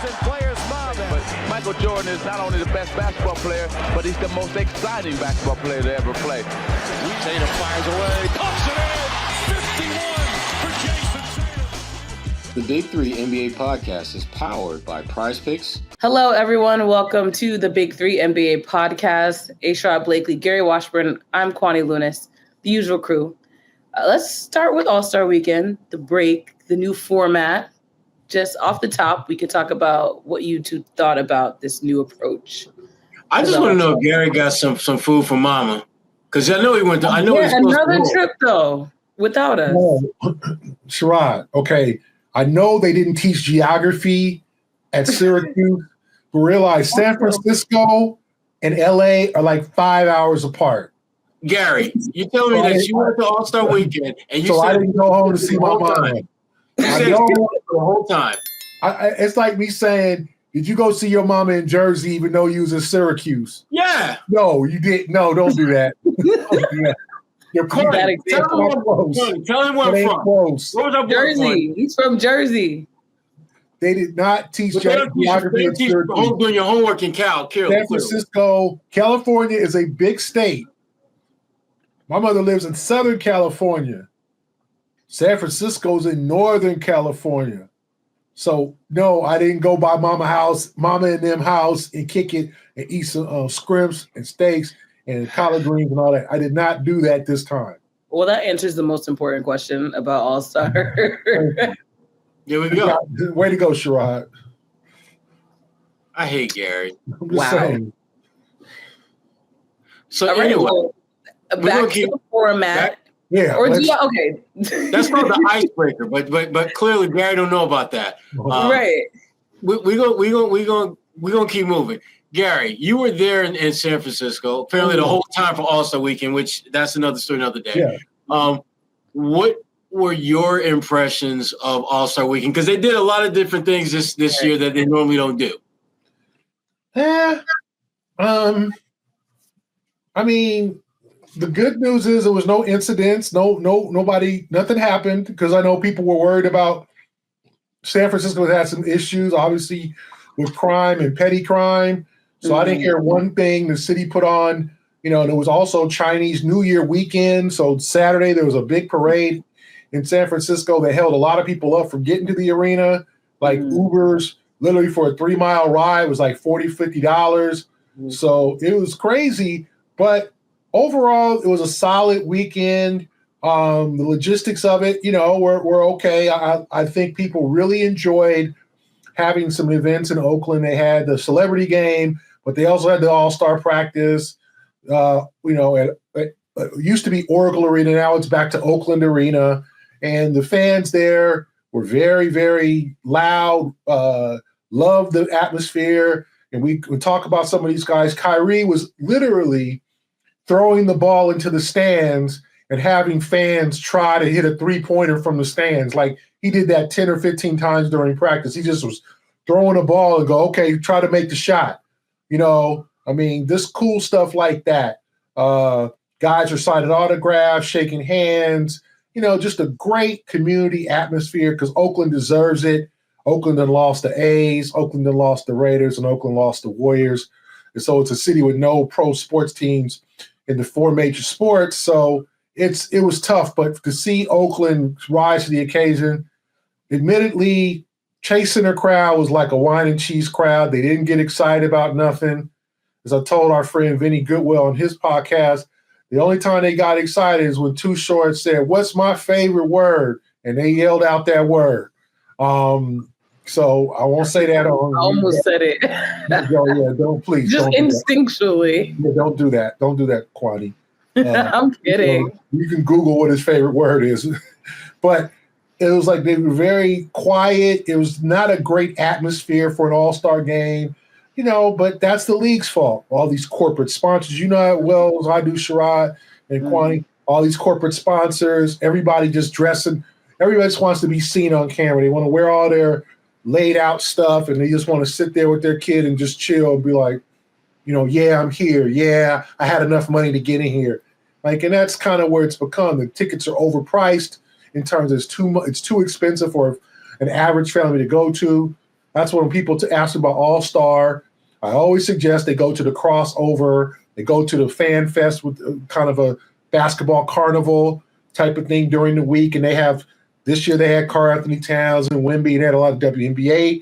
and players smiling. But Michael Jordan is not only the best basketball player, but he's the most exciting basketball player to ever play. Tatum fires away, pumps it in, 51 for Jayson Tatum. The Big Three NBA podcast is powered by Prize Picks. Hello, everyone. Welcome to the Big Three NBA podcast. Sherrod Blakely, Gary Washburn. I'm Kwani Lunis, the usual crew. Let's start with All-Star Weekend, the break, the new format. Just off the top, we could talk about what you two thought about this new approach. I just want to know if Gary got some food from Mama, because I know he went to. I know he's another trip though without us. Oh, Sherrod, okay. I know they didn't teach geography at Syracuse, but realize San Francisco and LA are like 5 hours apart. Gary, you tell me that you went to All-Star Weekend and you so said I didn't go home to see my mom. You said the whole time. It's like me saying, did you go see your mama in Jersey even though you was in Syracuse? Yeah. No, you didn't. No, don't do that. Don't do that. You're close. Tell him where I'm from. Close. Jersey. He's from Jersey. They did not teach geography in Syracuse. Doing your homework in San Francisco, California is a big state. My mother lives in Southern California. San Francisco's in Northern California. So, no, I didn't go by mama and them house and kick it and eat some scrimps and steaks and collard greens and all that. I did not do that this time. Well, that answers the most important question about All-Star. Here we go. Way to go, Sherrod. I hate Gary. I'm just saying. So anyway, back to the format. Okay. That's called the icebreaker, but clearly Gary don't know about that. Right. We gonna keep moving. Gary, you were there in San Francisco apparently the whole time for All-Star Weekend, which that's another story another day. Yeah. What were your impressions of All-Star Weekend? Because they did a lot of different things this year that they normally don't do. I mean, the good news is there was no incidents, nothing happened, because I know people were worried about San Francisco had some issues, obviously, with crime and petty crime. So I didn't hear one thing the city put on, and it was also Chinese New Year weekend. So Saturday there was a big parade in San Francisco that held a lot of people up from getting to the arena, like Ubers, literally for a 3-mile ride was like $40, $50. So it was crazy, but overall, it was a solid weekend. The logistics of it, were okay. I think people really enjoyed having some events in Oakland. They had the celebrity game, but they also had the All-Star practice. It used to be Oracle Arena. Now it's back to Oakland Arena. And the fans there were very, very loud, loved the atmosphere. And we talk about some of these guys. Kyrie was literally throwing the ball into the stands and having fans try to hit a three-pointer from the stands. Like he did that 10 or 15 times during practice. He just was throwing a ball and go, okay, try to make the shot. This cool stuff like that. Guys are signing autographs, shaking hands, just a great community atmosphere because Oakland deserves it. Oakland then lost the A's, Oakland then lost the Raiders, and Oakland lost the Warriors. And so it's a city with no pro sports teams in the 4 major sports. So it was tough, but to see Oakland rise to the occasion, admittedly, Chase Center crowd was like a wine and cheese crowd. They didn't get excited about nothing. As I told our friend Vinny Goodwill on his podcast, the only time they got excited is when Too Short said, "What's my favorite word?" And they yelled out that word. So I won't say that on. I almost said it. Don't please. Just don't instinctually. Don't do that. Don't do that, Kwani. I'm kidding. You can Google what his favorite word is. But it was like they were very quiet. It was not a great atmosphere for an all-star game, but that's the league's fault. All these corporate sponsors, as well as I do, Sherrod and Kwani, all these corporate sponsors, everybody just dressing. Everybody just wants to be seen on camera. They want to wear all their laid out stuff and they just want to sit there with their kid and just chill and be like, yeah, I'm here. Yeah, I had enough money to get in here. And that's kind of where it's become. The tickets are overpriced in terms of it's too expensive for an average family to go to. That's when people ask about All-Star. I always suggest they go to the crossover. They go to the fan fest with kind of a basketball carnival type of thing during the week. And this year they had Karl Anthony Towns and Wemby, and they had a lot of WNBA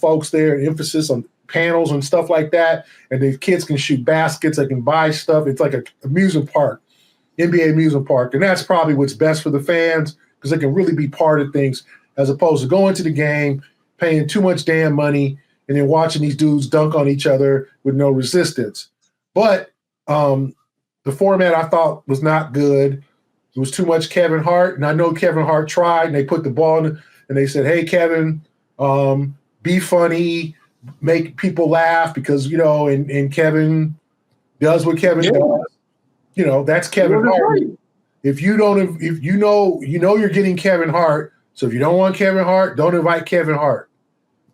folks there, emphasis on panels and stuff like that. And the kids can shoot baskets. They can buy stuff. It's like an amusement park, NBA amusement park. And that's probably what's best for the fans because they can really be part of things as opposed to going to the game, paying too much damn money, and then watching these dudes dunk on each other with no resistance. But the format I thought was not good. It was too much Kevin Hart, and I know Kevin Hart tried, and they put the ball in, and they said, hey, Kevin, be funny, make people laugh because, and Kevin does what Kevin does. That's Kevin Hart. If you know you're getting Kevin Hart, so if you don't want Kevin Hart, don't invite Kevin Hart.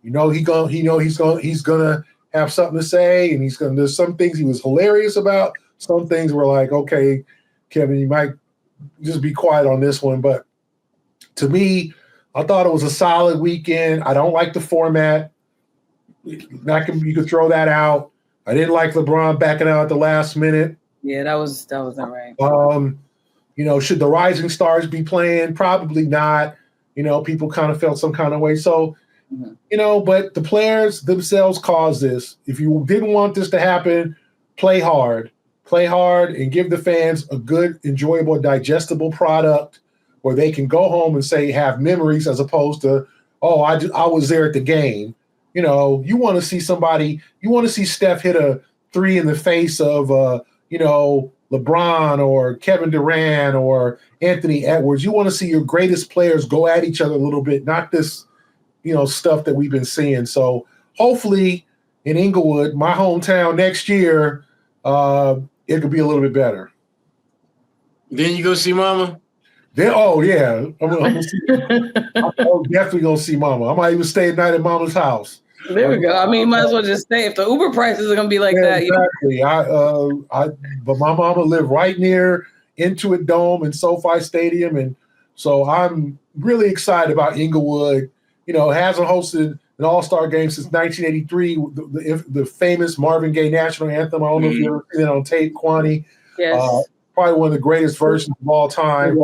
He's gonna have something to say, and there's some things he was hilarious about. Some things were like, okay, Kevin, you might just be quiet on this one. But to me, I thought it was a solid weekend. I don't like the format. You could throw that out. I didn't like LeBron backing out at the last minute. Yeah, that wasn't right. Should the Rising Stars be playing? Probably not. People kind of felt some kind of way. So, but the players themselves caused this. If you didn't want this to happen, play hard and give the fans a good, enjoyable, digestible product where they can go home and have memories as opposed to, I was there at the game. You want to see Steph hit a 3 in the face of, LeBron or Kevin Durant or Anthony Edwards. You want to see your greatest players go at each other a little bit, not this, stuff that we've been seeing. So hopefully in Inglewood, my hometown, next year, it could be a little bit better. Then you go see Mama? I'm definitely going to see Mama. I might even stay at night at Mama's house. There we go. I mean, you might as well just stay if the Uber prices are going to be like that. Exactly. But my mama lived right near Intuit Dome and SoFi Stadium, and so I'm really excited about Inglewood. It hasn't hosted an All-Star game since 1983, the famous Marvin Gaye national anthem. I don't know if you ever seen it on tape, Kwani. Yes. Probably one of the greatest versions of all time.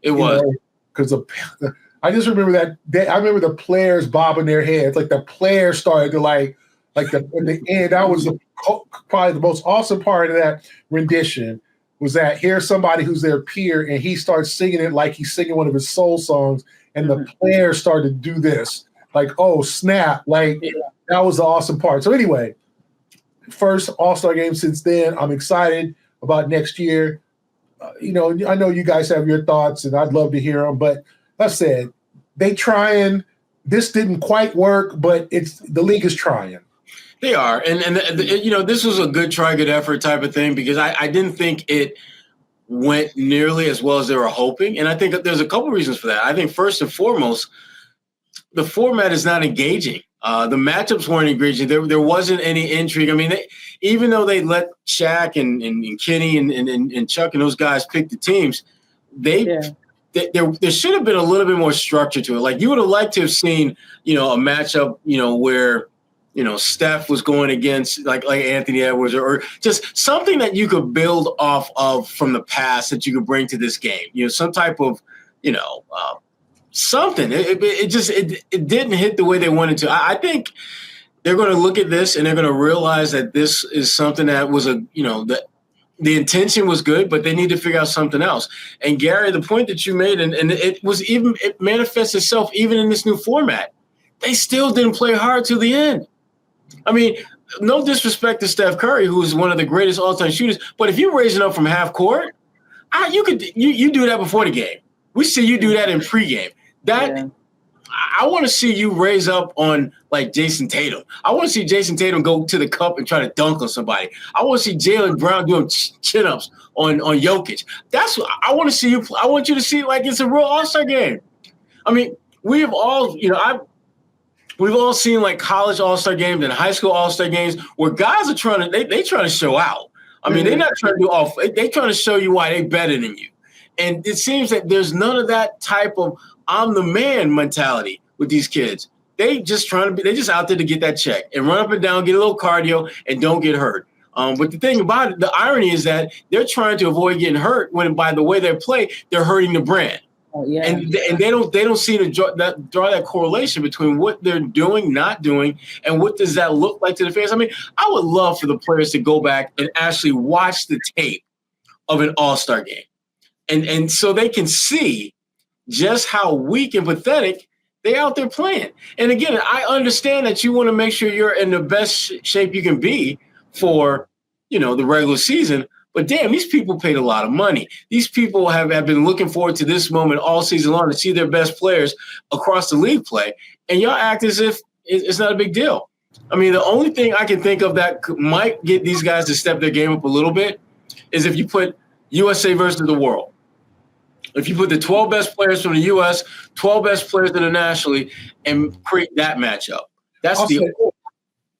It was. Because I just remember that. I remember the players bobbing their heads. Like the players started to in the end. That was probably the most awesome part of that rendition was that here's somebody who's their peer and he starts singing it like he's singing one of his soul songs, and the players started to do this. Like, oh snap! That was the awesome part. So anyway, first All-Star game since then. I'm excited about next year. I know you guys have your thoughts, and I'd love to hear them. But like I said, they trying. This didn't quite work, but the league is trying. They are, and this was a good try, good effort type of thing because I didn't think it went nearly as well as they were hoping, and I think that there's a couple reasons for that. I think first and foremost, the format is not engaging. The matchups weren't engaging. There wasn't any intrigue. I mean, even though they let Shaq and Kenny and Chuck and those guys pick the teams, there should have been a little bit more structure to it. Like you would have liked to have seen, a matchup, where, Steph was going against like Anthony Edwards or just something that you could build off of from the past that you could bring to this game. Some type of, something. It didn't hit the way they wanted to. I think they're going to look at this and they're going to realize that this is something that was that the intention was good, but they need to figure out something else. And Gary, the point that you made, and it manifests itself even in this new format. They still didn't play hard till the end. I mean, no disrespect to Steph Curry, who's one of the greatest all-time shooters, but if you're raising up from half court, you do that before the game. We see you do that in pregame. I want to see you raise up on like Jayson Tatum. I want to see Jayson Tatum go to the cup and try to dunk on somebody. I want to see Jaylen Brown doing chin-ups on Jokic. That's what I want to see you. I want you to see like it's a real All-Star game. I mean, we have all, we've all seen like college All-Star games and high school All-Star games where guys are trying to they trying to show out. I mean, they're not trying to do off. They're trying to show you why they're better than you. And it seems that there's none of that type of I'm the man mentality with these kids. They just out there to get that check and run up and down, get a little cardio, and don't get hurt. But the thing about it, the irony is that they're trying to avoid getting hurt when, by the way they play, they're hurting the brand. Oh, yeah. And they don't seem to draw that correlation between what they're doing, not doing, and what does that look like to the fans. I mean, I would love for the players to go back and actually watch the tape of an All-Star game, and so they can see just how weak and pathetic they out there playing. And again, I understand that you want to make sure you're in the best shape you can be for, the regular season. But damn, these people paid a lot of money. These people have been looking forward to this moment all season long to see their best players across the league play. And y'all act as if it's not a big deal. I mean, the only thing I can think of that might get these guys to step their game up a little bit is if you put USA versus the world. If you put the 12 best players from the U.S., 12 best players internationally, and create that matchup.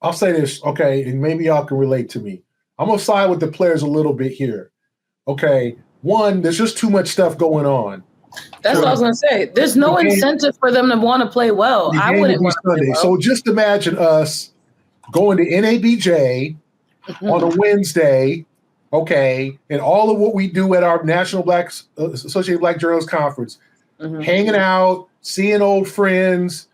I'll say this, okay, and maybe y'all can relate to me. I'm going to side with the players a little bit here. Okay, one, there's just too much stuff going on. That's what I was going to say. There's no incentive for them to want to play well. I wouldn't want to play well. So just imagine us going to NABJ on a Wednesday, okay, and all of what we do at our National Associated Black Journalists Conference, hanging out, seeing old friends,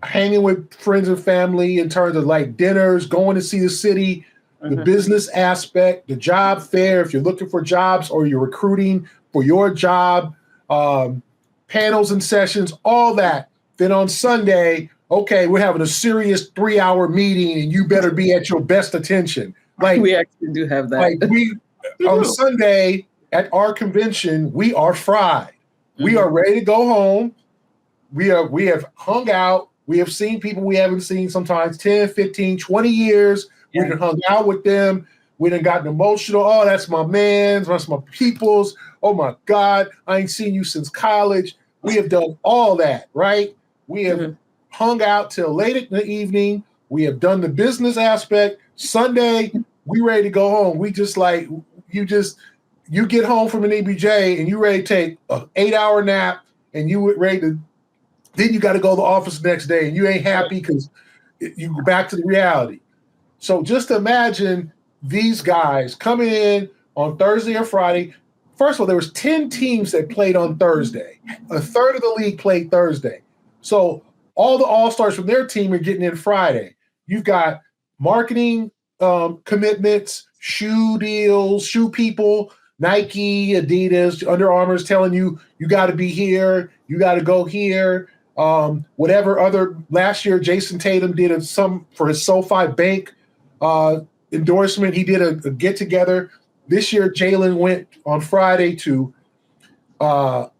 hanging with friends and family in terms of like dinners, going to see the city, the business aspect, the job fair, if you're looking for jobs or you're recruiting for your job, panels and sessions, all that. Then on Sunday, okay, we're having a serious 3-hour meeting and you better be at your best attention. Like we actually do have that. Like on Sunday at our convention, we are fried. We are ready to go home. We have hung out. We have seen people we haven't seen sometimes 10, 15, 20 years. We done hung out with them. We done gotten emotional. Oh, that's my man. That's my peoples. Oh, my God. I ain't seen you since college. We have done all that, right? We have hung out till late in the evening. We have done the business aspect. Sunday, we ready to go home. We just like, you get home from an EBJ and you ready to take an 8-hour nap and you ready to, then you got to go to the office the next day and you ain't happy because you go back to the reality. So just imagine these guys coming in on Thursday or Friday. First of all, there was 10 teams that played on Thursday. A third of the league played Thursday. So all the All-Stars from their team are getting in Friday. You've got marketing commitments, shoe deals, shoe people, Nike, Adidas, Under Armour's telling you, you got to be here, you got to go here. Whatever other, last year, Jayson Tatum did some for his SoFi Bank endorsement. He did a get-together. This year, Jalen went on Friday to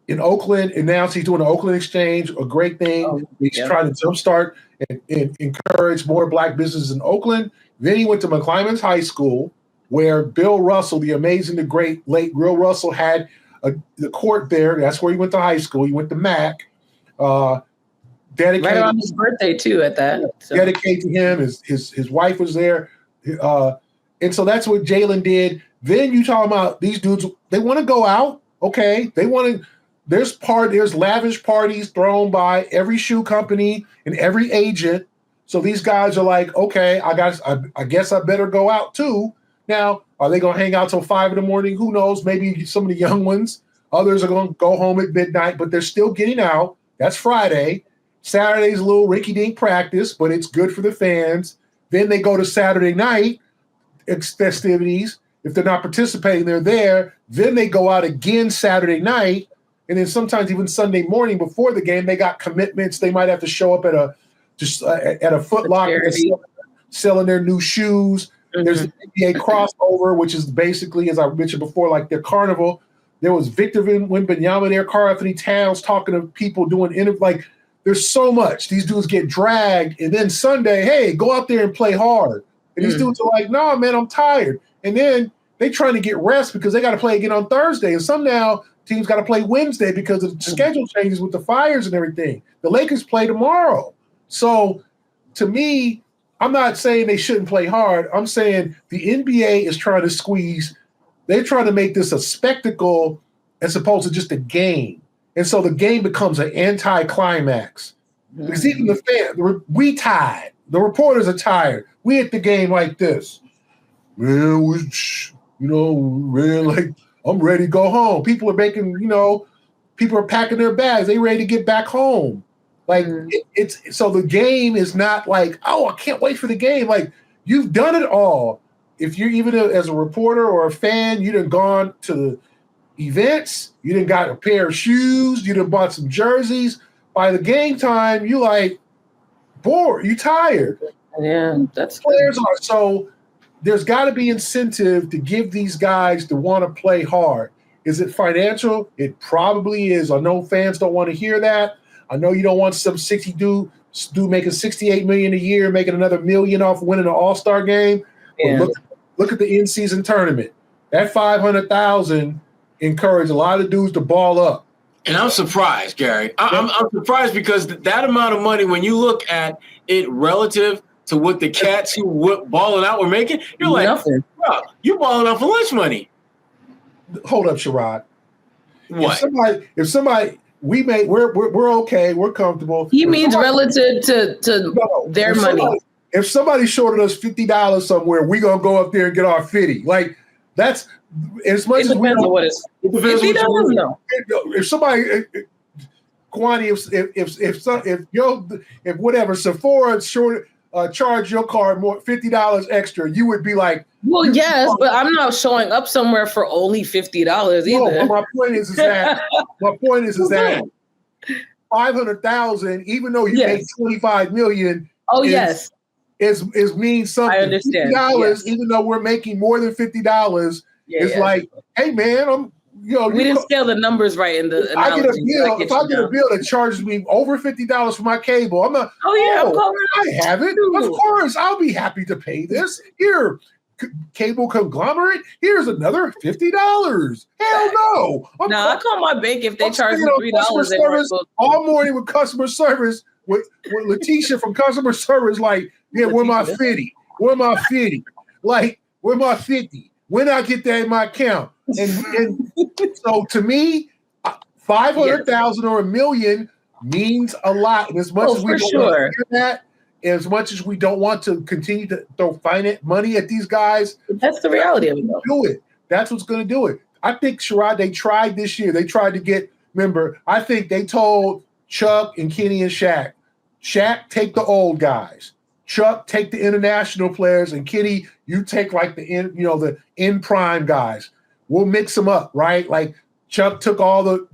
in Oakland, announced he's doing an Oakland exchange, a great thing. He's trying to jumpstart and encourage more Black businesses in Oakland. Then he went to McClymonds High School, where Bill Russell, the amazing, the great, late Bill Russell, had the court there. That's where he went to high school. He went to Mac. Dedicated right around his birthday, too, at that. So. Dedicated to him. His wife was there. And so that's what Jalen did. Then you talk about these dudes, they want to go out. Okay. They want to, there's lavish parties thrown by every shoe company and every agent. So these guys are like, okay, I guess I better go out too. Now, are they going to hang out till 5 a.m? Who knows? Maybe some of the young ones. Others are going to go home at midnight, but they're still getting out. That's Friday. Saturday's a little rinky-dink practice, but it's good for the fans. Then they go to Saturday night festivities. If they're not participating, they're there. Then they go out again Saturday night, and then sometimes even Sunday morning before the game, they got commitments. They might have to show up at a Foot Locker selling their new shoes. There's the NBA crossover, which is basically, as I mentioned before, like their carnival. There was Victor Wembanyama there, Karl Anthony Towns talking to people doing interviews. Like, there's so much. These dudes get dragged, and then Sunday, hey, go out there and play hard. And these dudes are like, no, man, I'm tired. And then they trying to get rest because they got to play again on Thursday. And some now teams got to play Wednesday because of the schedule changes with the fires and everything. The Lakers play tomorrow. So to me, I'm not saying they shouldn't play hard. I'm saying the NBA is trying to squeeze. They're trying to make this a spectacle as opposed to just a game. And so the game becomes an anti-climax. Because even the fan, we tired. The reporters are tired. We at the game like this. Man, like I'm ready to go home. People are making, people are packing their bags. They ready to get back home. Like it's so the game is not like, oh, I can't wait for the game. Like you've done it all. If you're even as a reporter or a fan, you done gone to the events, you done got a pair of shoes, you done bought some jerseys. By the game time, you like bored, you tired. Yeah, that's players are. So there's got to be incentive to give these guys to want to play hard. Is it financial? It probably is. I know fans don't want to hear that. I know you don't want some 60 dude making $68 million a year, making another $1 million off winning an All-Star game. Yeah. But look at the in-season tournament. That $500,000 encouraged a lot of dudes to ball up. And I'm surprised, Gary. I'm surprised because that amount of money, when you look at it relative to what the cats who were balling out were making, you're like, bro, you're balling out for lunch money. Hold up, Sherrod. What? If somebody we're okay, we're comfortable. He means relative to their money. If somebody shorted us $50 somewhere, we gonna go up there and get our 50. Like that's as much as we know. What is $50? No. If somebody, Kwani, if whatever Sephora charge your card more $50 extra, you would be like, well, yes, but I'm not showing up somewhere for only $50 either. No, my point is that $500,000, even though you make $25 million. Oh, yes. Is means something. I understand. $50, even though we're making more than $50, like, hey man, we didn't scale the numbers right in the I get a bill. If I get a bill that charges me over $50 for my cable, I'm not. Oh yeah, I have it. Of course, I'll be happy to pay this. Here, cable conglomerate. Here's another $50. Hell no. I call my bank if they charge me $3. All morning with customer service with Letitia from customer service. Like, yeah, where my 50? Where my 50? Like, where my 50? When I get that in my account. And so to me, 500,000 or $1 million means a lot. And as much as we don't want to hear that, as much as we don't want to continue to throw money at these guys, that's the reality of it. Do it. That's what's going to do it. I think, Sherrod, they tried this year. They tried to get. Remember, I think they told Chuck and Kenny and Shaq, take the old guys. Chuck, take the international players, and Kenny, you take like the in prime guys. We'll mix them up, right? Like Shaq took all the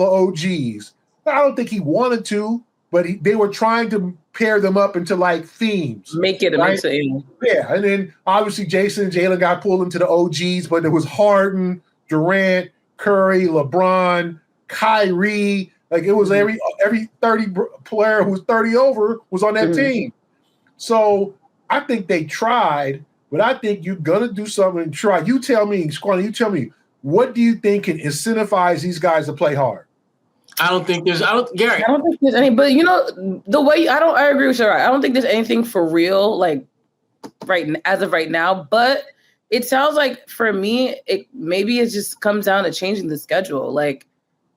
OGs. I don't think he wanted to, but they were trying to pair them up into like themes. Make it a mix of Yeah, and then obviously Jason and Jalen got pulled into the OGs, but there was Harden, Durant, Curry, LeBron, Kyrie. Like it was every 30 player who was 30 over was on that team. So I think they tried, but I think you're gonna do something and try. You tell me, Kwani, what do you think can incentivize these guys to play hard? Gary. I don't think there's any, but the way I agree with you. I don't think there's anything for real, like as of right now, but it sounds like for me, it just comes down to changing the schedule. Like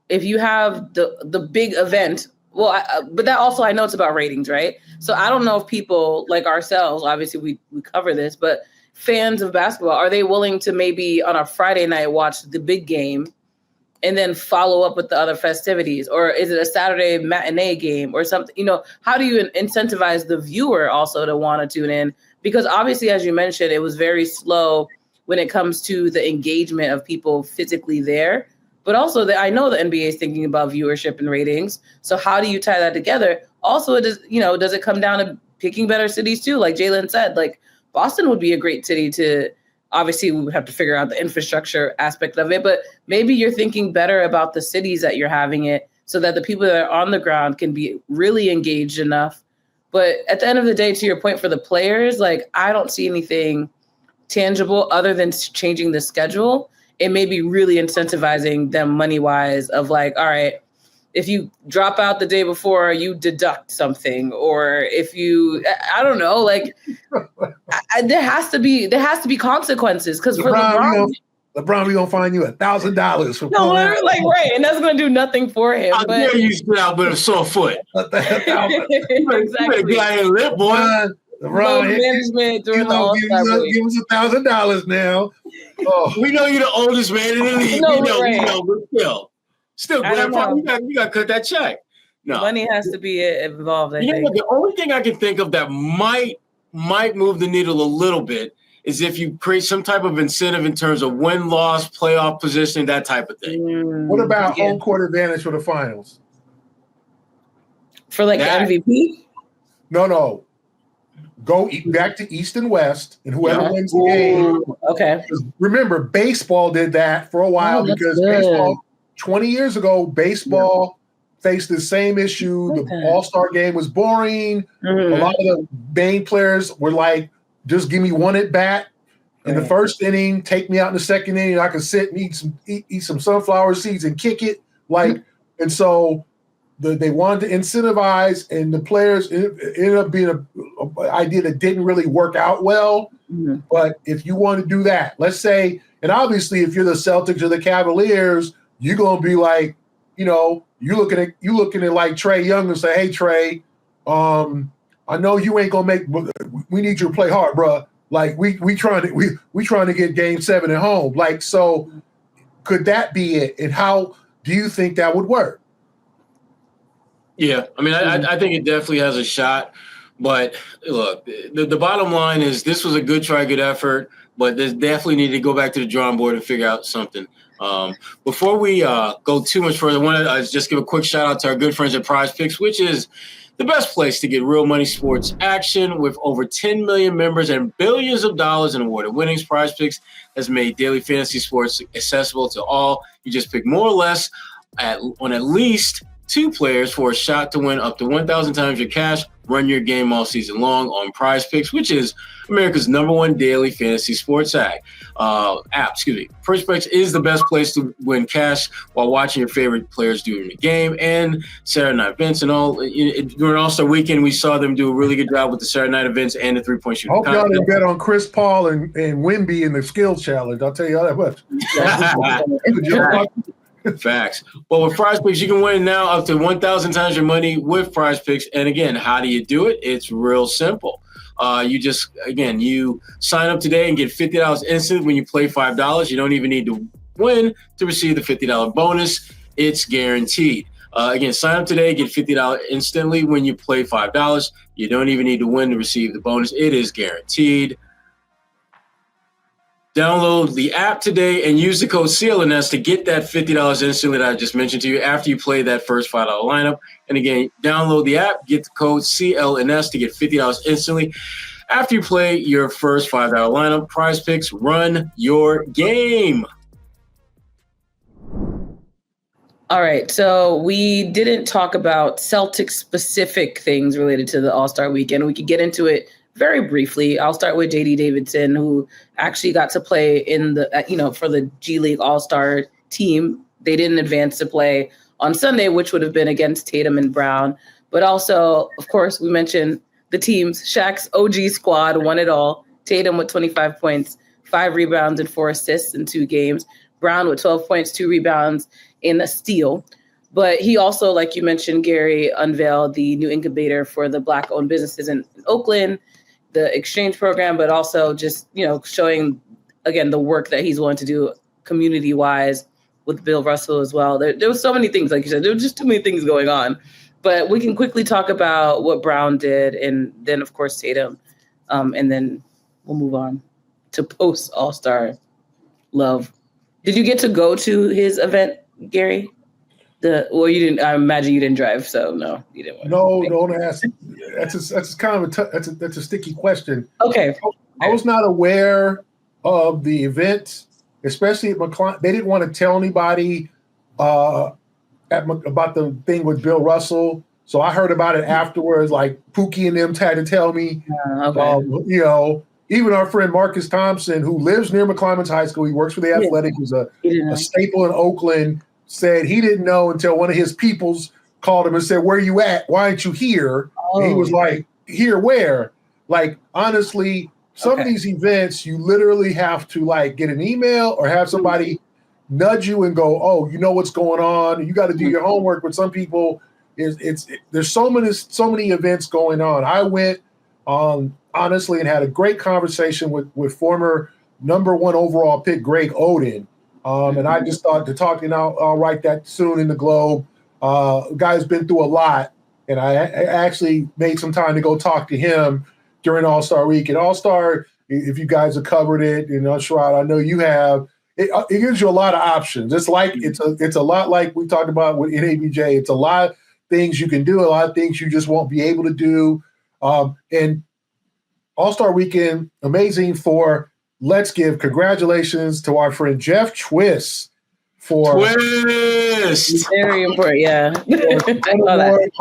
if you have the big event, but that also, I know it's about ratings, right? So I don't know if people like ourselves, obviously we cover this, but fans of basketball, are they willing to maybe on a Friday night watch the big game and then follow up with the other festivities? Or is it a Saturday matinee game or something? How do you incentivize the viewer also to want to tune in? Because obviously, as you mentioned, it was very slow when it comes to the engagement of people physically there. But also, I know the NBA is thinking about viewership and ratings. So how do you tie that together? Also, does it come down to picking better cities too? Like Jalen said, like Boston would be a great city to. Obviously, we would have to figure out the infrastructure aspect of it. But maybe you're thinking better about the cities that you're having it, so that the people that are on the ground can be really engaged enough. But at the end of the day, to your point, for the players, like I don't see anything tangible other than changing the schedule. It may be really incentivizing them money-wise of like, all right, if you drop out the day before, you deduct something, or if you, I don't know, like there has to be consequences because for LeBron, LeBron, we gonna find you $1,000 for no, like right, and that's gonna do nothing for him. How dare you sit out with a sore foot? Exactly. You better get out here and live, boy. LeBron, management during the All-Star break. give us $1,000 now. Oh. We know you're the oldest man in the league. No, we know, but still, grandpa, you got to cut that check. No, money has to be involved. I think. What, the only thing I can think of that might move the needle a little bit is if you create some type of incentive in terms of win-loss, playoff position, that type of thing. What about home court advantage for the finals? For like the MVP? No. Go back to East and West, and whoever wins the game. Okay. Remember, baseball did that for a while because baseball, 20 years ago, baseball faced the same issue. The All-Star game was boring. A lot of the main players were like, just give me one at bat in the first inning, take me out in the second inning, I can sit and eat some sunflower seeds and kick it. And so they wanted to incentivize, and the players ended up being an idea that didn't really work out well. But if you want to do that, let's say, and obviously if you're the Celtics or the Cavaliers, you're gonna be like, you looking at like Trae Young and say, hey Trae, I know you ain't gonna we need you to play hard, bro. Like we trying to get Game 7 at home. Like, so could that be it? And how do you think that would work? Yeah, I mean, I think it definitely has a shot. But look, the bottom line is this was a good try, good effort, but there's definitely need to go back to the drawing board and figure out something. Before we go too much further, I want to just give a quick shout out to our good friends at Prize Picks, which is the best place to get real money sports action. With over 10 million members and billions of dollars in awarded winnings, Prize Picks has made daily fantasy sports accessible to all. You just pick more or less on at least 2 players for a shot to win up to 1,000 times your cash. Run your game all season long on Prize Picks, which is America's #1 daily fantasy sports app. Prize Picks is the best place to win cash while watching your favorite players during the game and Saturday night events and all. During All-Star Weekend, we saw them do a really good job with the Saturday night events and the three-point shooting. I hope y'all didn't bet on Chris Paul and Wemby in the skills challenge. I'll tell you all that much. Facts. Well, with Prize Picks, you can win now up to 1,000 times your money with Prize Picks. And again, how do you do it? It's real simple. You sign up today and get $50 instant when you play $5. You don't even need to win to receive the $50 bonus. It's guaranteed. Again, sign up today, get $50 instantly when you play $5. You don't even need to win to receive the bonus. It is guaranteed. Download the app today and use the code CLNS to get that $50 instantly that I just mentioned to you after you play that first $5 lineup. And again, download the app, get the code CLNS to get $50 instantly after you play your first $5 lineup. Prize Picks, run your game. All right, so we didn't talk about Celtics-specific things related to the All-Star Weekend. We could get into it very briefly. I'll start with J.D. Davidson, who actually got to play in the, for the G League All-Star team. They didn't advance to play on Sunday, which would have been against Tatum and Brown. But also, of course, we mentioned the teams. Shaq's OG squad won it all. Tatum with 25 points, 5 rebounds, and 4 assists in 2 games. Brown with 12 points, 2 rebounds, and a steal. But he also, like you mentioned, Gary, unveiled the new incubator for the Black-owned businesses in Oakland, the exchange program, but also just, showing, again, the work that he's willing to do community-wise with Bill Russell as well. There was so many things, like you said, there were just too many things going on. But we can quickly talk about what Brown did, and then, of course, Tatum. And then we'll move on to post-All-Star love. Did you get to go to his event, Gary? You didn't. I imagine you didn't drive, so no, you didn't. Don't ask. That's kind of that's a sticky question. Okay, I was not aware of the event, especially at McClellan. They didn't want to tell anybody about the thing with Bill Russell, so I heard about it afterwards. Like Pookie and them tried to tell me. Okay. Even our friend Marcus Thompson, who lives near McClymonds High School, he works for the Athletic, who's a staple in Oakland, said he didn't know until one of his peoples called him and said, "Where you at? Why aren't you here?" And he was like, "Here where?" Like, honestly, some of these events, you literally have to like get an email or have somebody nudge you and go, oh, you know what's going on. You got to do your homework. With some people, there's so many events going on. I went honestly and had a great conversation with former #1 overall pick Greg Oden. And I just thought to talk, and I'll write that soon in the Globe. Guy's been through a lot, and I actually made some time to go talk to him during All-Star Week. And All-Star, if you guys have covered it, Sherrod, I know you have. It gives you a lot of options. It's like it's a lot like we talked about with NABJ. It's a lot of things you can do, a lot of things you just won't be able to do. And All-Star Weekend, amazing for. Let's give congratulations to our friend Jeff Twist for very important. Yeah,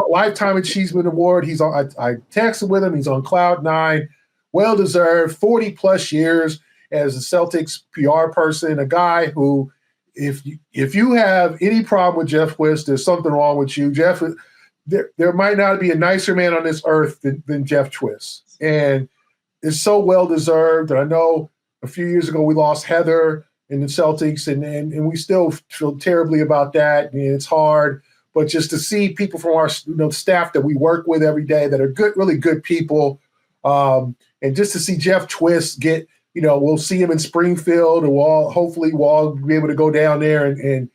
Lifetime Achievement Award. He's on. I texted with him. He's on cloud 9. Well deserved. 40+ years as a Celtics PR person. A guy who, if you have any problem with Jeff Twist, there's something wrong with you. Jeff, there might not be a nicer man on this earth than Jeff Twist, and it's so well deserved. And I know. A few years ago, we lost Heather in the Celtics, and we still feel terribly about that. And it's hard, but just to see people from our staff that we work with every day that are good, really good people, and just to see Jeff Twist get, we'll see him in Springfield, and we'll all be able to go down there and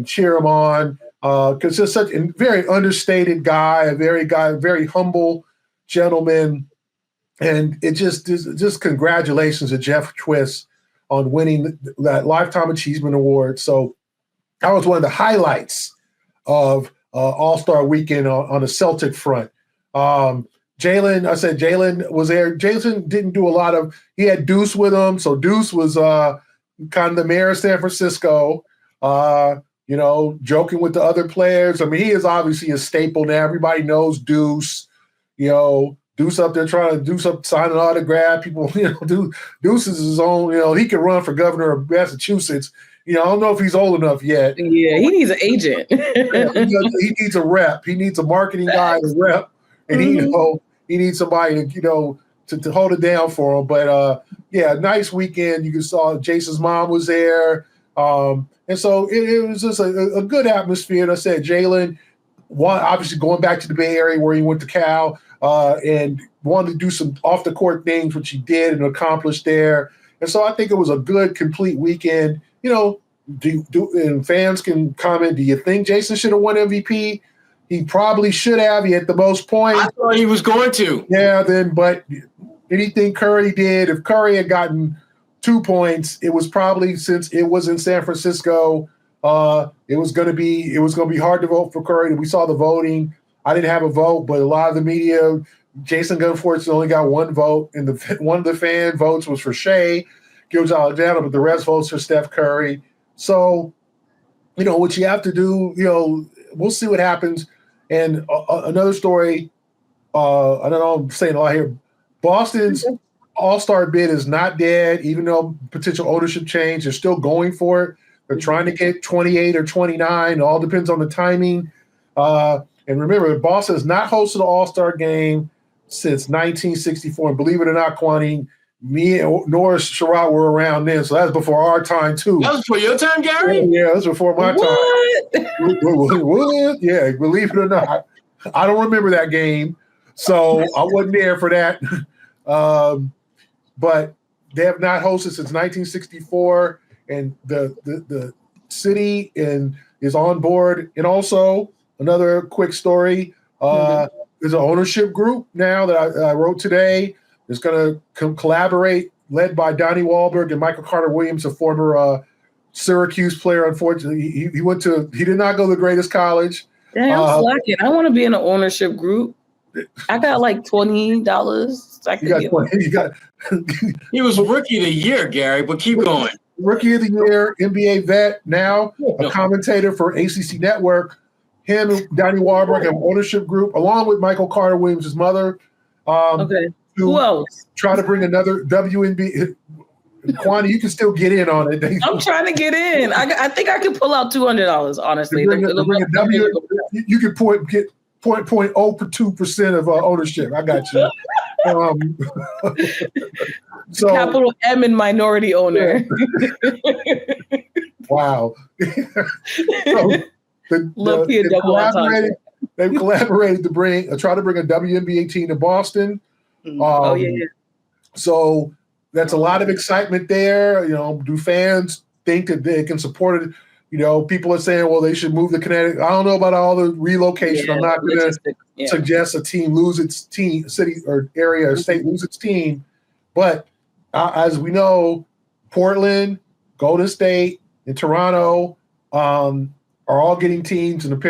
cheer him on because just such a very understated guy, a very humble gentleman. And it just congratulations to Jeff Twist on winning that Lifetime Achievement Award. So that was one of the highlights of All-Star Weekend on the Celtic front. Jaylen was there. Jayson didn't do a lot of – he had Deuce with him. So Deuce was kind of the mayor of San Francisco, joking with the other players. I mean, he is obviously a staple now. Everybody knows Deuce, Deuce up there trying to do something, sign an autograph. People, Deuce is his own, he can run for governor of Massachusetts. I don't know if he's old enough yet. Yeah, he needs an agent. He needs a rep. He needs a marketing guy to rep. And he needs somebody to hold it down for him. But nice weekend. You saw Jason's mom was there. And so it was just a good atmosphere. And I said, Jaylen, obviously going back to the Bay Area where he went to Cal, and wanted to do some off-the-court things, which he did and accomplished there. And so I think it was a good, complete weekend. And fans can comment, do you think Jayson should have won MVP? He probably should have. He had the most points. I thought he was going to. Yeah, but anything Curry did, if Curry had gotten 2 points, it was probably, since it was in San Francisco, it was going to be hard to vote for Curry. We saw the voting. I didn't have a vote, but a lot of the media, Jason unfortunately only got one vote, and one of the fan votes was for Shea Gilgeous-Alexander, but the rest votes for Steph Curry. So, what you have to do, we'll see what happens. And another story, I don't know, I'm saying a lot here. Boston's All-Star bid is not dead, even though potential ownership change. They're still going for it. They're trying to get 28 or 29. It all depends on the timing. And remember, Boston has not hosted an All-Star game since 1964. And believe it or not, Kwani, me and Norris Sherrod were around then. So that's before our time, too. That was before your time, Gary? Yeah, that was before my time. What? Yeah, believe it or not. I don't remember that game. So I wasn't there for that. But they have not hosted since 1964. And the city is on board. And also, another quick story, there's an ownership group now that I wrote today. It's going to collaborate, led by Donnie Wahlberg and Michael Carter-Williams, a former Syracuse player. Unfortunately, he did not go to the greatest college. Damn, I'm slacking. I want to be in an ownership group. I got like $20. He was rookie of the year, Gary, but keep going. Rookie of the year, NBA vet, now a commentator for ACC Network. Him and Donnie Wahlberg have an ownership group, along with Michael Carter-Williams' mother. Who else? Try to bring another WNBA. Kwani, you can still get in on it. I'm trying to get in. I think I can pull out $200, honestly. You can 0.02% of ownership. I got you. So capital M in minority owner. Wow. They've collaborated to try to bring a WNBA team to Boston. So that's a lot of excitement there. Do fans think that they can support it? People are saying, well, they should move to Connecticut. I don't know about all the relocation. I'm not going to suggest a team lose its team, city or area or state lose its team. But as we know, Portland, Golden State, and Toronto are all getting teams. And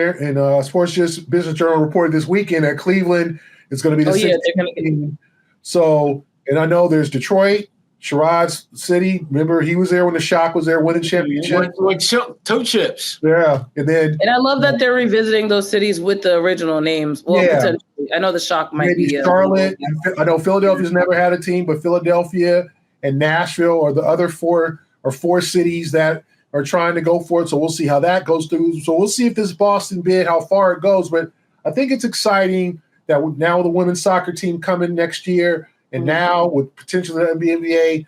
Sports Business Journal reported this weekend that Cleveland is going to be the 16th team. So, and I know there's Detroit, Sherrod's city. Remember, he was there when the Shock was there winning championships. Two chips. Yeah. And I love that they're revisiting those cities with the original names. Well, potentially. I know the Shock might be Charlotte. I know Philadelphia's never had a team, but Philadelphia and Nashville are the other four cities that are trying to go for it. So we'll see how that goes through. So we'll see if this Boston bid, how far it goes. But I think it's exciting that now the women's soccer team coming next year, and now with potentially the NBA,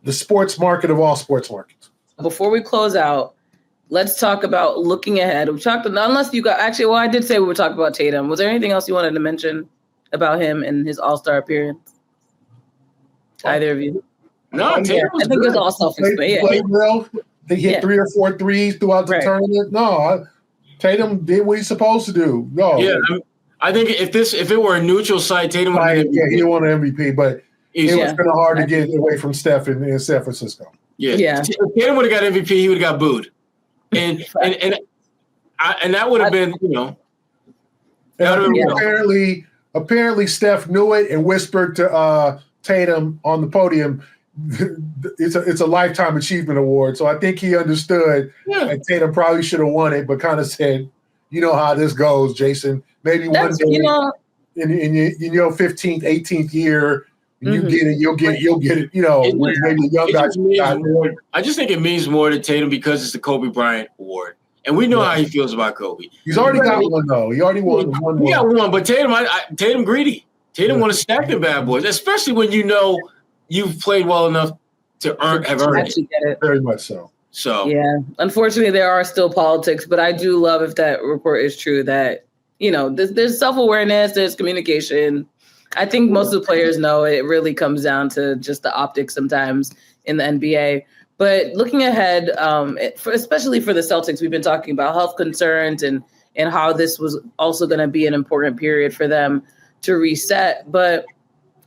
the sports market of all sports markets. Before we close out, let's talk about looking ahead. We talked, unless you got I did say we were talking about Tatum. Was there anything else you wanted to mention about him and his All-Star appearance? Either of you? No, I think it's all self-explanatory. Played well. They hit 3 or 4 threes throughout the tournament. No, Tatum did what he's supposed to do. No. Yeah, I think if it were a neutral site, Tatum would have he won an MVP, but it was kind of hard to get away from Steph in San Francisco. Yeah. If Tatum would have got MVP, he would have got booed. And that would have been, apparently Steph knew it and whispered to Tatum on the podium, it's a lifetime achievement award. So I think he understood, and Tatum probably should have won it, but kind of said, you know how this goes, Jayson. Maybe one day in your 15th, 18th year, you get it. You'll get it. Maybe young guys. I just think it means more to Tatum because it's the Kobe Bryant award, and we know how he feels about Kobe. He's already got one though. He already won one. He got one, but Tatum greedy. Tatum want to stack the bad boys, especially when you've played well enough to have earned it. Very much so. So unfortunately, there are still politics, but I do love if that report is true that there's self-awareness, there's communication. I think most of the players know it really comes down to just the optics sometimes in the NBA. But looking ahead, especially for the Celtics, we've been talking about health concerns and how this was also going to be an important period for them to reset. But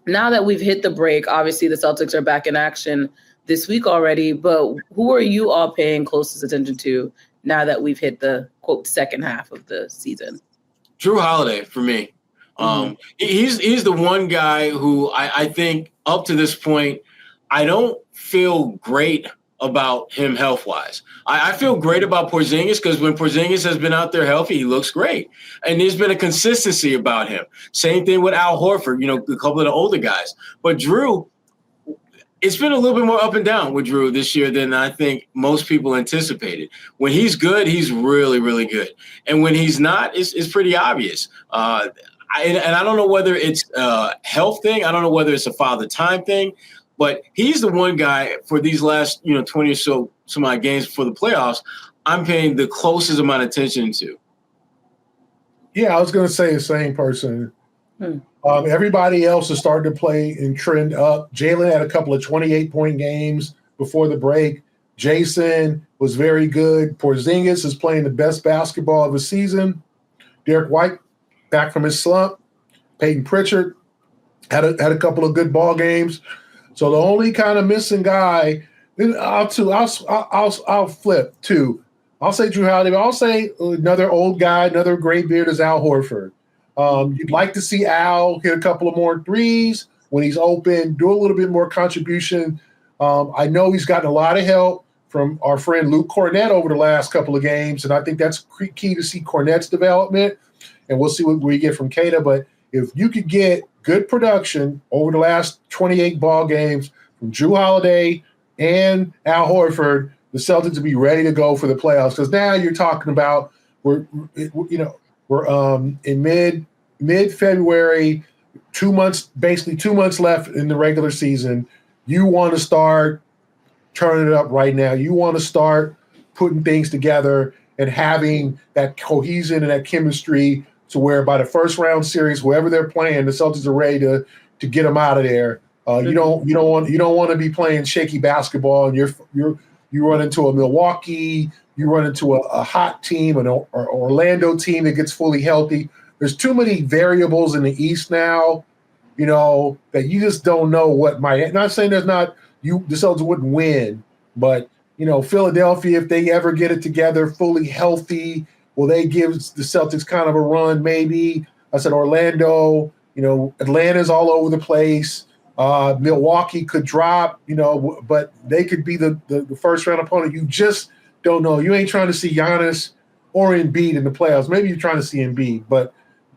now that we've hit the break, obviously the Celtics are back in action this week already. But who are you all paying closest attention to now that we've hit the, quote, second half of the season? Drew Holiday for me. He's the one guy who I think up to this point, I don't feel great about him health-wise. I feel great about Porzingis because when Porzingis has been out there healthy, he looks great. And there's been a consistency about him. Same thing with Al Horford, a couple of the older guys. But Drew, it's been a little bit more up and down with Drew this year than I think most people anticipated. When he's good, he's really, really good. And when he's not, it's pretty obvious. And I don't know whether it's a health thing. I don't know whether it's a father time thing. But he's the one guy for these last 20 or so some odd games before the playoffs I'm paying the closest amount of attention to. Yeah, I was going to say the same person. Everybody else is starting to play and trend up. Jalen had a couple of 28-point games before the break. Jayson was very good. Porzingis is playing the best basketball of the season. Derek White back from his slump. Peyton Pritchard had a couple of good ball games. So the only kind of missing guy, I'll flip too. I'll say Drew Holiday, but I'll say another old guy, another gray beard is Al Horford. You'd like to see Al hit a couple of more threes when he's open, do a little bit more contribution. I know he's gotten a lot of help from our friend Luke Cornett over the last couple of games, and I think that's key to see Cornett's development, and we'll see what we get from Keita. But if you could get good production over the last 28 ball games from Drew Holiday and Al Horford, the Celtics will be ready to go for the playoffs. Because now you're talking about We're in mid-February, 2 months, basically 2 months left in the regular season. You want to start turning it up right now. You want to start putting things together and having that cohesion and that chemistry to where by the first round series, whoever they're playing, the Celtics are ready to get them out of there. You don't want to be playing shaky basketball and you run into a Milwaukee, you run into a hot team, an Orlando team that gets fully healthy. There's too many variables in the East now, that you just don't know what might. Not saying the Celtics wouldn't win, but Philadelphia, if they ever get it together, fully healthy, will they give the Celtics kind of a run? Maybe. I said Orlando. Atlanta's all over the place. Milwaukee could drop, but they could be the first round opponent. You just don't know. You ain't trying to see Giannis or Embiid in the playoffs. Maybe you're trying to see Embiid, but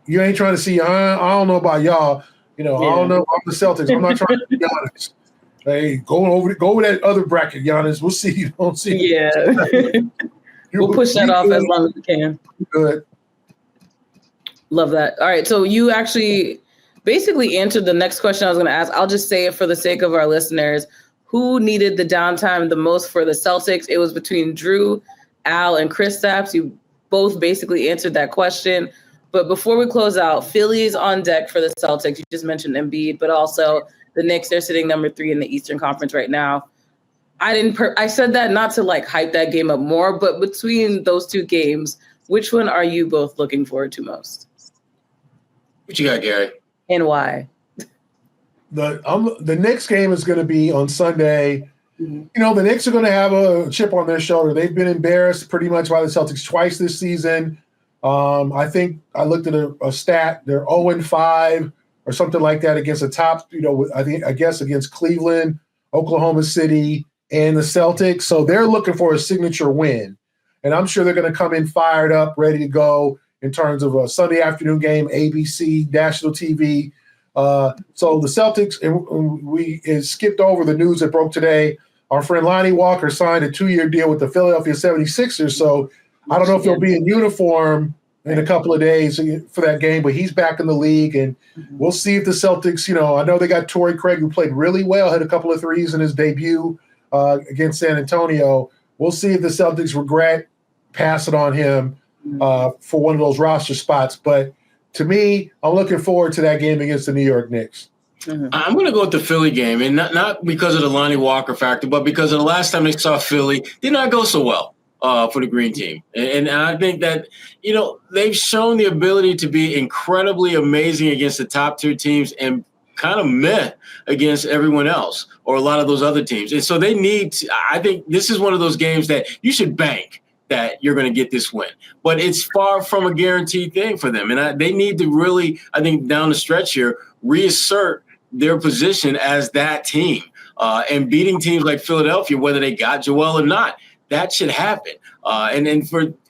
you ain't trying to see. I don't know about y'all. I don't know about the Celtics. I'm not trying to be Giannis. Hey, go over that other bracket, Giannis. We'll see. You don't see. Yeah. We'll push that off as long as we can. Good. Love that. All right. So you actually basically answered the next question I was going to ask. I'll just say it for the sake of our listeners. Who needed the downtime the most for the Celtics? It was between Drew, Al, and Kristaps. You both basically answered that question. But before we close out, Philly's on deck for the Celtics. You just mentioned Embiid, but also the Knicks, they're sitting number 3 in the Eastern Conference right now. I said that not to hype that game up more, but between those two games, which one are you both looking forward to most? What you got, Gary? And why? The Knicks game is going to be on Sunday. Mm-hmm. The Knicks are going to have a chip on their shoulder. They've been embarrassed pretty much by the Celtics twice this season. I think I looked at a stat. They're 0-5 or something like that against the top, I guess against Cleveland, Oklahoma City, and the Celtics. So they're looking for a signature win. And I'm sure they're going to come in fired up, ready to go in terms of a Sunday afternoon game, ABC, national TV. So the Celtics, and we skipped over the news that broke today. Our friend Lonnie Walker signed a 2-year deal with the Philadelphia 76ers. So I don't know if he'll be in uniform in a couple of days for that game, but he's back in the league, and we'll see if the Celtics, I know they got Torrey Craig, who played really well, had a couple of threes in his debut against San Antonio. We'll see if the Celtics regret passing on him for one of those roster spots. But to me, I'm looking forward to that game against the New York Knicks. Mm-hmm. I'm going to go with the Philly game, and not because of the Lonnie Walker factor, but because of the last time they saw Philly, did not go so well. For the green team. And I think that, they've shown the ability to be incredibly amazing against the top tier teams and kind of meh against everyone else or a lot of those other teams. And so they I think this is one of those games that you should bank that you're going to get this win. But it's far from a guaranteed thing for them. And they need to really, I think, down the stretch here, reassert their position as that team. And beating teams like Philadelphia, whether they got Joel or not, that should happen. And then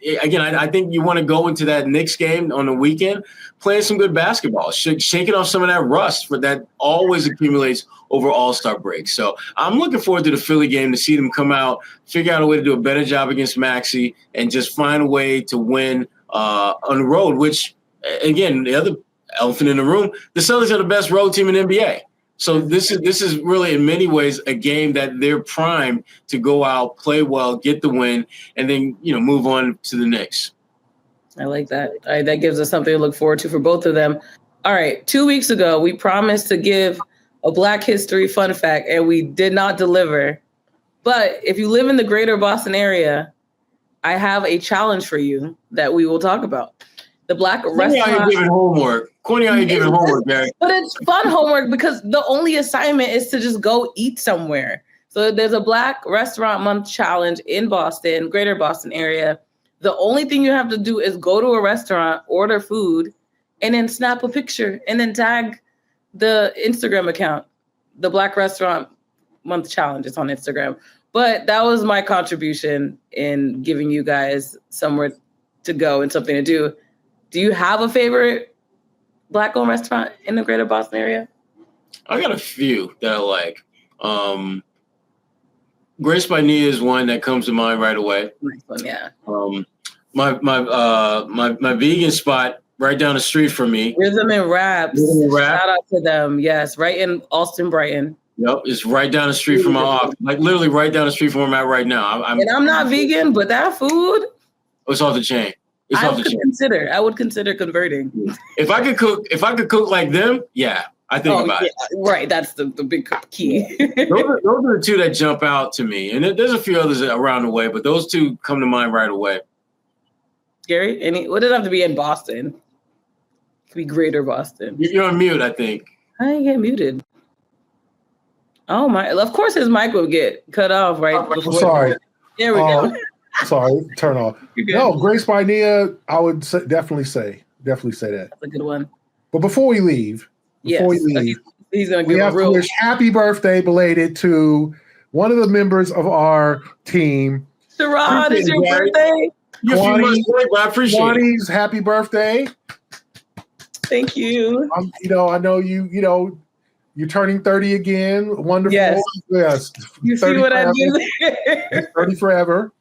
I think you want to go into that Knicks game on the weekend playing some good basketball, shaking off some of that rust that always accumulates over All-Star break. So I'm looking forward to the Philly game to see them come out, figure out a way to do a better job against Maxey, and just find a way to win on the road, which, again, the other elephant in the room, the Celtics are the best road team in the NBA. So this is really in many ways a game that they're primed to go out, play well, get the win, and then move on to the Knicks. I like that. All right, that gives us something to look forward to for both of them. All right, 2 weeks ago we promised to give a Black History fun fact, and we did not deliver. But if you live in the greater Boston area, I have a challenge for you that we will talk about. The Black restaurant. Kwani out here giving homework. Kwani out here giving homework, Barry. But it's fun homework because the only assignment is to just go eat somewhere. So there's a Black Restaurant Month challenge in Boston, greater Boston area. The only thing you have to do is go to a restaurant, order food, and then snap a picture and then tag the Instagram account. The Black Restaurant Month challenge is on Instagram. But that was my contribution in giving you guys somewhere to go and something to do. Do you have a favorite Black-owned restaurant in the greater Boston area? I got a few that I like. Grace by Nia is one that comes to mind right away. Nice one, yeah. my vegan spot right down the street from me. Rhythm and Raps. Rhythm and Rap. Shout out to them. Yes, right in Austin, Brighton. Yep, it's right down the street from my office. Like literally right down the street from where I'm at right now. I'm not vegan, but that food. It's off the chain. It's off the chain. I would consider converting. If I could cook like them, yeah, I think about it. Right, that's the big key. those are the two that jump out to me, and there's a few others around the way, but those two come to mind right away. Gary, what does it have to be in Boston? It could be Greater Boston. You're on mute, I think. I ain't get muted. Oh my! Of course, his mic will get cut off right before. Sorry. There we go. Sorry, turn off. No, Grace by Nia, I would definitely say that. That's a good one. But before we leave, he's going to we have to wish happy birthday belated to one of the members of our team. Sherrod, it's your birthday. I appreciate Kwani's happy birthday. Thank you. I know you. You're turning 30 again. Wonderful. Yes. You see what I do? 30 forever.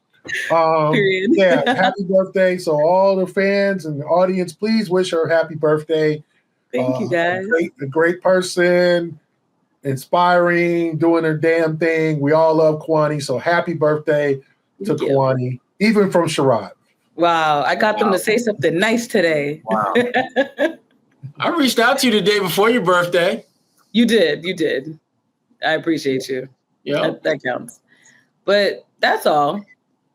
Period. Yeah. Happy birthday. So all the fans and the audience, please wish her happy birthday. Thank you, guys. A great person, inspiring, doing her damn thing. We all love Kwani. So happy birthday to Kwani, even from Sherrod. Wow. I got them to say something nice today. Wow. I reached out to you the day before your birthday. You did. I appreciate you. Yeah. That counts. But that's all.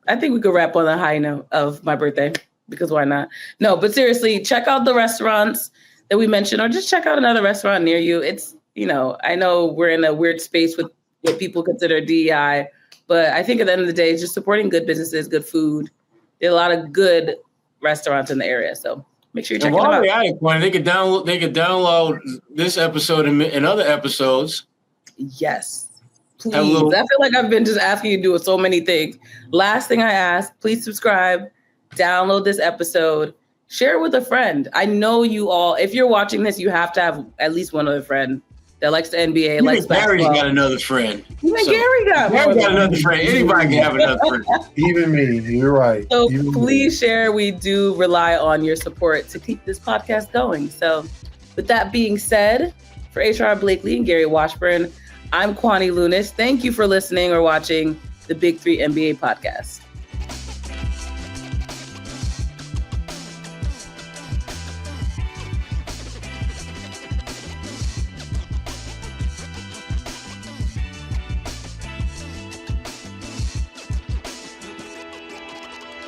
I think we could wrap on the high note of my birthday, because why not? No, but seriously, check out the restaurants that we mentioned, or just check out another restaurant near you. It's, I know we're in a weird space with what people consider DEI, but I think at the end of the day, it's just supporting good businesses, good food. There are a lot of good restaurants in the area. So make sure you check it out. They could download this episode and other episodes. Yes. Please. I feel like I've been just asking you to do so many things. Last thing I ask, please subscribe, download this episode, share it with a friend. I know you all, if you're watching this, you have to have at least one other friend that likes the NBA, likes basketball. Gary's got another friend. Even Gary got another friend. Anybody can have another friend. Even me. You're right. So please share. We do rely on your support to keep this podcast going. So with that being said, for Sherrod Blakely and Gary Washburn, I'm Kwani Lunis. Thank you for listening or watching the Big 3 NBA podcast.